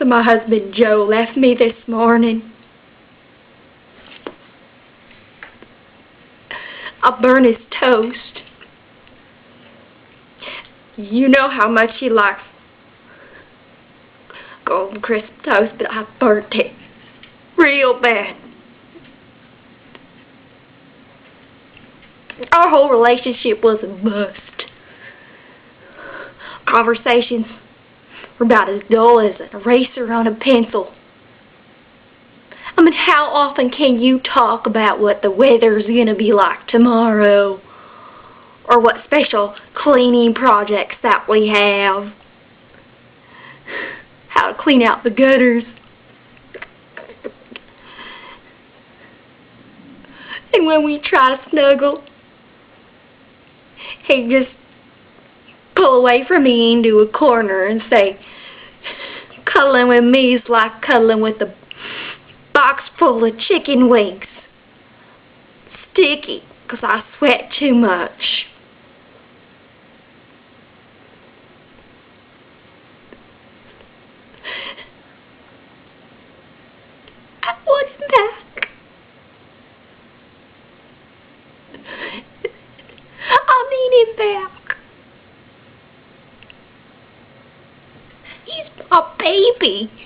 So my husband Joe left me this morning. I burned his toast. You know how much he likes golden crisp toast, but I burnt it real bad. Our whole relationship was a bust. Conversations were about as dull as an eraser on a pencil. I mean, how often can you talk about what the weather's gonna be like tomorrow? Or what special cleaning projects that we have? How to clean out the gutters. And when we try to snuggle, he'd just pull away from me into a corner and say, cuddling with me is like cuddling with a box full of chicken wings. Sticky, 'cause I sweat too much. I want him back. I need him back. He's my baby.